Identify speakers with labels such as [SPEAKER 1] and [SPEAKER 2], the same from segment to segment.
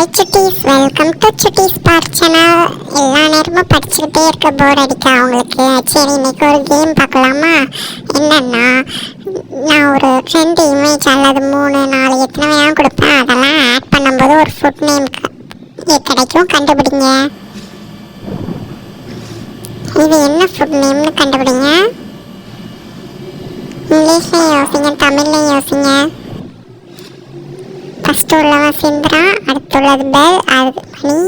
[SPEAKER 1] Hi சுட்டீஸ், welcome to சுட்டீஸ் park channel. எல்லா நேரமும் படிச்சுக்கிட்டே இருக்க போர் அடிக்கா அவங்களுக்கு. சரி, இன்னைக்கு ஒரு கேம் பார்க்கலாமா? என்னன்னா, நான் ஒரு 2 இமேஜ் அல்லது 3 4 எத்தனை வேணாலும் கொடுப்பேன். அதெல்லாம் ஆட் பண்ணும்போது ஒரு ஃபுட் நேம் கிடைக்கும், கண்டுபிடிங்க. இது என்ன ஃபுட் நேம்னு கண்டுபிடிங்க. இங்கிலீஷ்லையும் யோசிங்க, தமிழ்லையும் யோசிங்க. ஃபஸ்ட்டு உள்ளவன் சிந்திரா, அடுத்துள்ளது பெல், அது மணி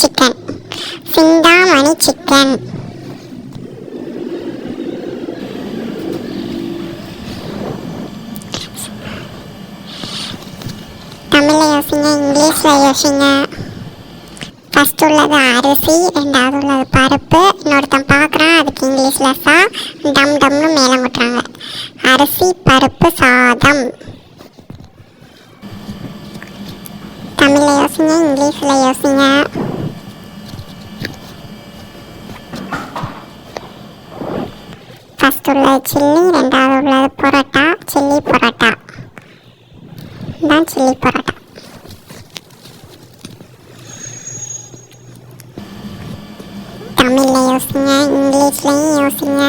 [SPEAKER 1] சிக்கன். சிந்தா மணி சிக்கன். தமிழில் யோசிங்க, இங்கிலீஷில் யோசிங்க. ஃபஸ்ட்டு உள்ளது அரிசி, ரெண்டாவது உள்ளது பருப்பு. இன்னொருத்தன் பார்க்குறான், அதுக்கு இங்கிலீஷில் சா டம் டம்னு மேலே முட்டுறாங்க. அரிசி பருப்பு சாதம். தமிழில் யோசிங்க, இங்கிலீஷில் யோசிங்க. ஃபஸ்ட் உள்ளது சில்லி, ரெண்டாவது உள்ளது பரோட்டா. சில்லி பரோட்டா தான் சில்லி பரோட்டா. தமிழில் யோசிங்க, இங்கிலீஷ்லையும் யோசிங்க.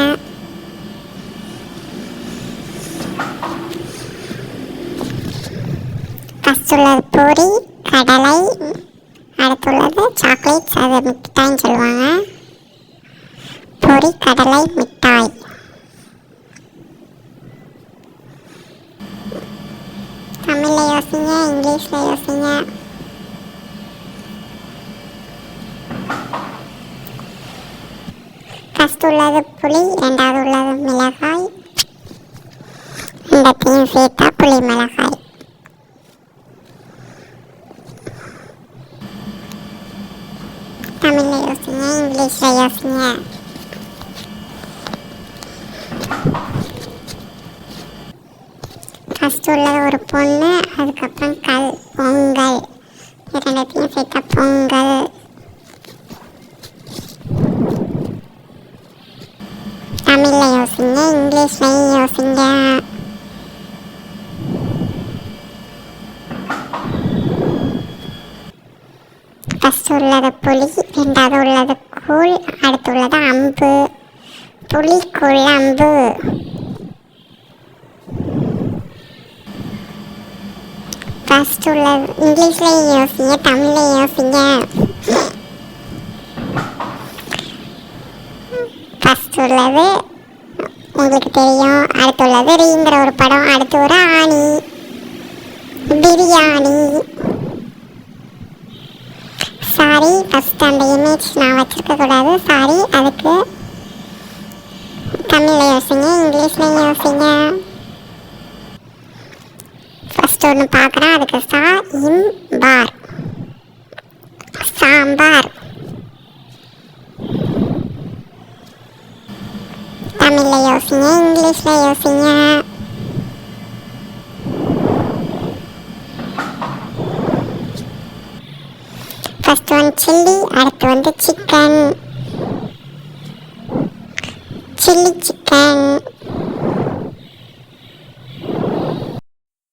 [SPEAKER 1] ஃபஸ்ட் உள்ளது பூரி, கடலை, அடுத்துள்ளது சாக்லேட்ஸ், அது மிட்டாய்ன்னு சொல்லுவாங்க. பொரி கடலை மிட்டாய். தமிழில் யோசிங்க, இங்கிலீஷில் யோசிங்க. ஃபஸ்ட் உள்ளது புளி, ரெண்டாவது உள்ளது மிளகாய். ரெண்டத்தையும் சேர்த்தா புளி மிளகாய். தமிழில் யோசிங்க, இங்கிலீஷில் யோசிங்க. ஃபஸ்ட் உள்ளது ஒரு பொண்ணு, அதுக்கப்புறம் பொங்கல். ரெண்டத்தையும் சேர்த்தா பொங்கல். தமிழில் யோசிங்க, இங்கிலீஷ்லையும் யோசிங்க. ஃபஸ்ட் உள்ளது புளி, ரெண்டாவது உள்ளது கூழ், அடுத்து உள்ளது அம்பு. புளி குழம்பு. ஃபஸ்ட் உள்ளது இங்கிலீஷ்லையும் யோசிங்க, தமிழ்லையும் யோசிங்க. ஃபஸ்ட் உள்ளது உங்களுக்கு தெரியும், அடுத்து உள்ளது ரீங்கிற ஒரு படம், அடுத்து ஒரு ஆணி, பிரியாணி. சாரி, ஃபஸ்ட் அந்த இமேஜ் நான் வச்சுருக்க கூடாது, சாரி. அதுக்கு தமிழில் யோசிங்க, இங்கிலீஷ்லையும் யோசிங்க. ஃபஸ்ட் ஒன்று பார்க்குறேன், அதுக்கு பார், சாம்பார். தமிழில் யோசிங்க, இங்கிலீஷில் யோசிங்க. ஃபஸ்ட் ஒன் சில்லி, அடுத்து வந்து சிக்கன், சில்லி சிக்கன்.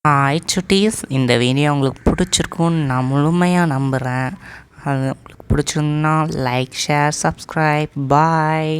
[SPEAKER 2] ஹாய் சுட்டீஸ், இந்த வீடியோ உங்களுக்கு பிடிச்சிருக்குன்னு நான் முழுமையாக நம்புகிறேன். அது உங்களுக்கு பிடிச்சிருந்தா லைக், ஷேர், சப்ஸ்கிரைப். பாய்.